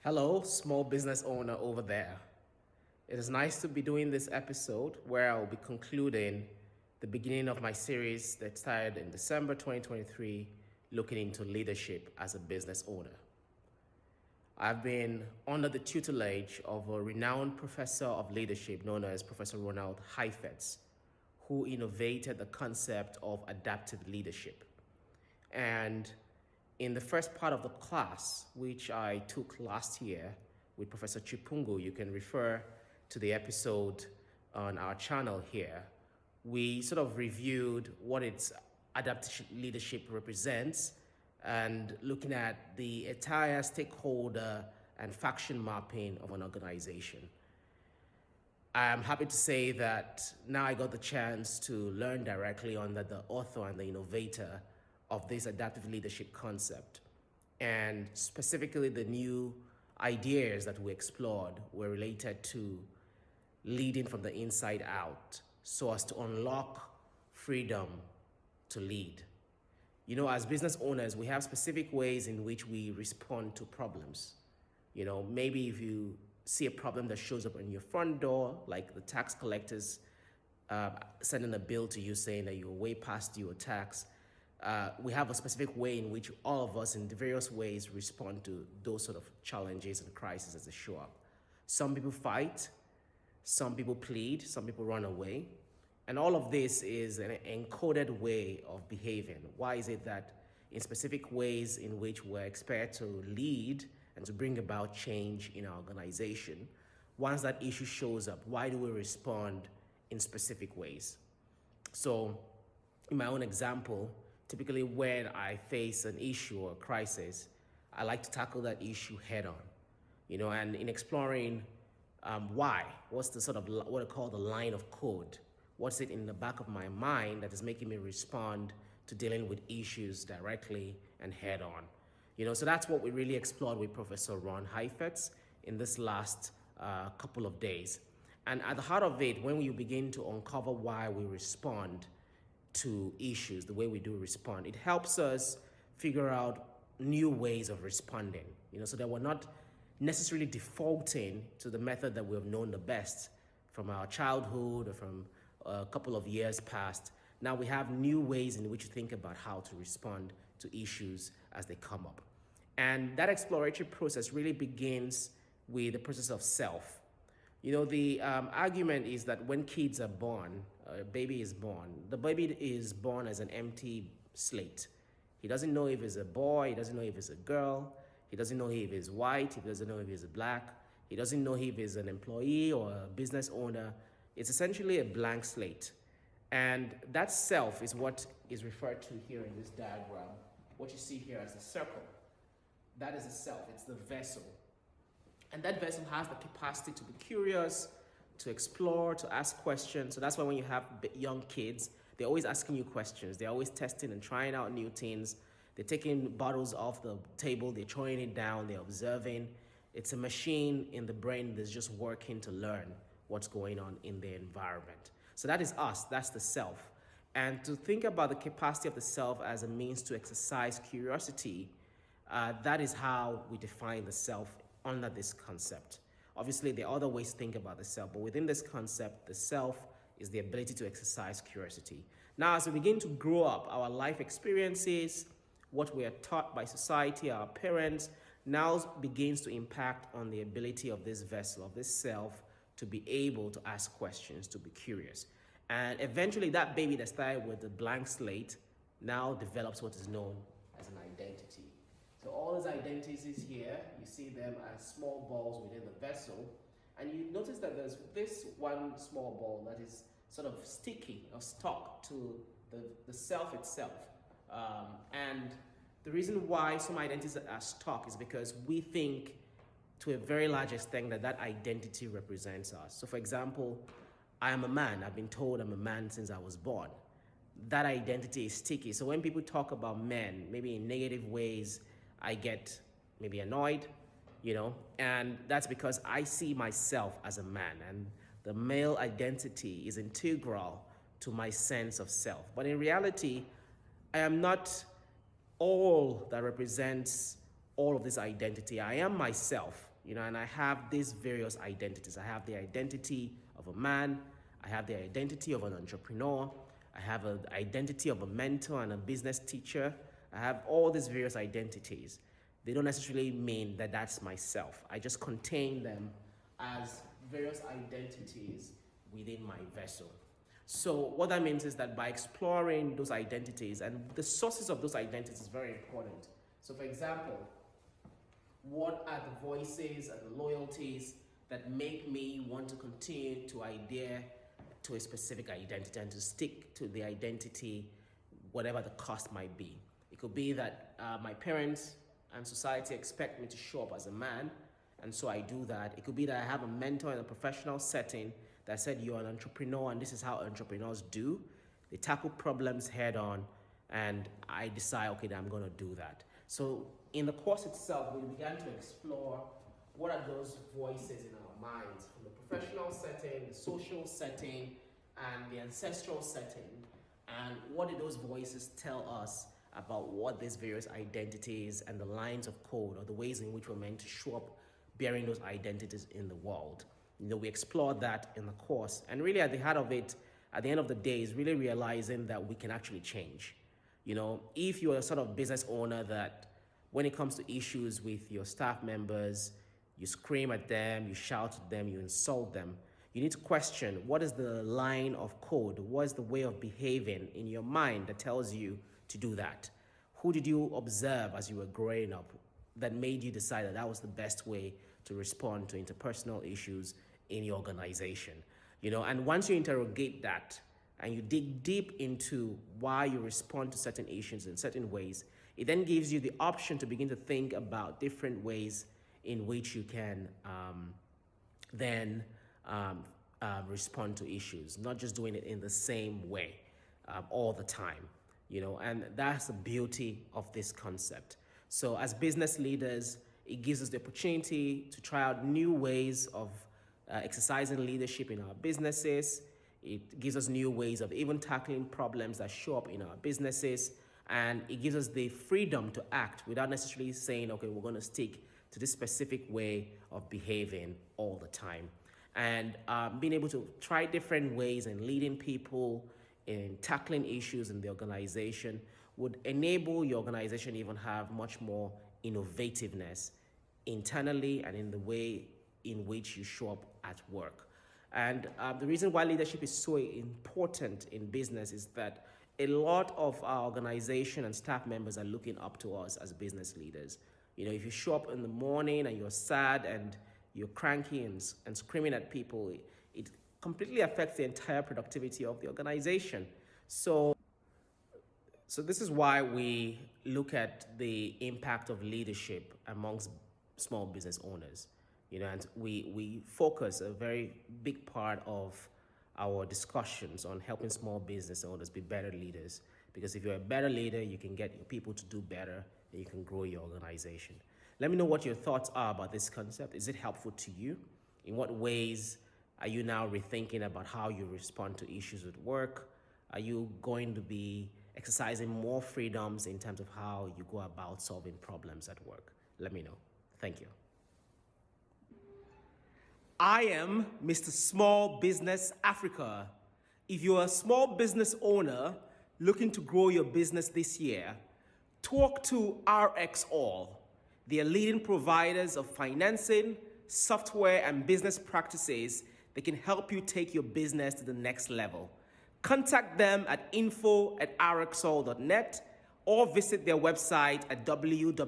Hello, small business owner over there. It is nice to be doing this episode where I will be concluding the beginning of my series that started in December 2023, looking into leadership as a business owner. I've been under the tutelage of a renowned professor of leadership known as Professor Ronald Heifetz, who innovated the concept of adaptive leadership. And in the first part of the class, which I took last year with Professor Chipungu, you can refer to the episode on our channel here. We sort of reviewed what its adaptive leadership represents and looking at the entire stakeholder and faction mapping of an organization. I'm happy to say that now I got the chance to learn directly under the author and the innovator of this adaptive leadership concept. And specifically, the new ideas that we explored were related to leading from the inside out so as to unlock freedom to lead. You know, as business owners, we have specific ways in which we respond to problems. You know, maybe if you see a problem that shows up on your front door, like the tax collectors sending a bill to you saying that you're way past your tax, we have a specific way in which all of us in various ways respond to those sort of challenges and crises as they show up. Some people fight, some people plead, some people run away. And all of this is an encoded way of behaving. Why is it that in specific ways in which we're expected to lead and to bring about change in our organization, once that issue shows up, why do we respond in specific ways? So in my own example, typically when I face an issue or a crisis, I like to tackle that issue head on, you know, and in exploring why, what's the sort of what I call the line of code, what's it in the back of my mind that is making me respond to dealing with issues directly and head on. You know, so that's what we really explored with Professor Ron Heifetz in this last couple of days. And at the heart of it, when you begin to uncover why we respond to issues, the way we do respond, it helps us figure out new ways of responding, you know, so that we're not necessarily defaulting to the method that we've known the best from our childhood or from a couple of years past. Now we have new ways in which to think about how to respond to issues as they come up. And that exploratory process really begins with the process of self. You know, the argument is that when kids are born, a baby is born, the baby is born as an empty slate. He doesn't know if he's a boy, he doesn't know if he's a girl, he doesn't know if he's white, he doesn't know if he's black, he doesn't know if he's an employee or a business owner. It's essentially a blank slate. And that self is what is referred to here in this diagram, what you see here as a circle. That is the self, it's the vessel. And that vessel has the capacity to be curious, to explore, to ask questions. So that's why when you have young kids, they're always asking you questions. They're always testing and trying out new things. They're taking bottles off the table, they're throwing it down, they're observing. It's a machine in the brain that's just working to learn what's going on in the environment. So that is us, that's the self. And to think about the capacity of the self as a means to exercise curiosity, that is how we define the self under this concept. Obviously, there are other ways to think about the self, but within this concept, the self is the ability to exercise curiosity. Now, as we begin to grow up, our life experiences, what we are taught by society, our parents, now begins to impact on the ability of this vessel, of this self, to be able to ask questions, to be curious. And eventually, that baby that started with a blank slate now develops what is known as an identity. So all these identities is here, you see them as small balls within the vessel. And you notice that there's this one small ball that is sort of sticky or stuck to the self itself. And the reason why some identities are stuck is because we think to a very large extent that identity represents us. So for example, I am a man. I've been told I'm a man since I was born. That identity is sticky. So when people talk about men, maybe in negative ways, I get maybe annoyed, you know, and that's because I see myself as a man, and the male identity is integral to my sense of self. But in reality, I am not all that represents all of this identity. I am myself, and I have these various identities. I have the identity of a man, I have the identity of an entrepreneur, I have an identity of a mentor and a business teacher. I have all these various identities. They don't necessarily mean that that's myself. I just contain them as various identities within my vessel. So what that means is that by exploring those identities, and the sources of those identities is very important. So for example, what are the voices and the loyalties that make me want to continue to adhere to a specific identity and to stick to the identity, whatever the cost might be. It could be that my parents and society expect me to show up as a man, and so I do that. It could be that I have a mentor in a professional setting that said, you're an entrepreneur and this is how entrepreneurs do. They tackle problems head on, and I decide, okay, I'm gonna do that. So in the course itself, we began to explore what are those voices in our minds from the professional setting, the social setting, and the ancestral setting, and what do those voices tell us about what these various identities and the lines of code or the ways in which we're meant to show up bearing those identities in the world. We explored that in the course, and really at the heart of it, at the end of the day, is really realizing that we can actually change. If you're a sort of business owner that when it comes to issues with your staff members, you scream at them, you shout at them, you insult them, you need to question, what is the line of code? What is the way of behaving in your mind that tells you to do that? Who did you observe as you were growing up that made you decide that that was the best way to respond to interpersonal issues in your organization? And once you interrogate that and you dig deep into why you respond to certain issues in certain ways, it then gives you the option to begin to think about different ways in which you can respond to issues, not just doing it in the same way all the time, and that's the beauty of this concept. So as business leaders, it gives us the opportunity to try out new ways of exercising leadership in our businesses. It gives us new ways of even tackling problems that show up in our businesses. And it gives us the freedom to act without necessarily saying, okay, we're going to stick to this specific way of behaving all the time. And being able to try different ways in leading people, in tackling issues in the organization, would enable your organization to even have much more innovativeness internally and in the way in which you show up at work. And the reason why leadership is so important in business is that a lot of our organization and staff members are looking up to us as business leaders. If you show up in the morning and you're sad and you're cranky and screaming at people, it completely affects the entire productivity of the organization. So this is why we look at the impact of leadership amongst small business owners, and we focus a very big part of our discussions on helping small business owners be better leaders. Because if you're a better leader, you can get your people to do better and you can grow your organization. Let me know what your thoughts are about this concept. Is it helpful to you? In what ways are you now rethinking about how you respond to issues at work? Are you going to be exercising more freedoms in terms of how you go about solving problems at work? Let me know. Thank you. I am Mr. Small Business Africa. If you're a small business owner looking to grow your business this year, talk to RXAll. They are leading providers of financing, software, and business practices that can help you take your business to the next level. Contact them at info@rxall.net or visit their website at www.rxall.net.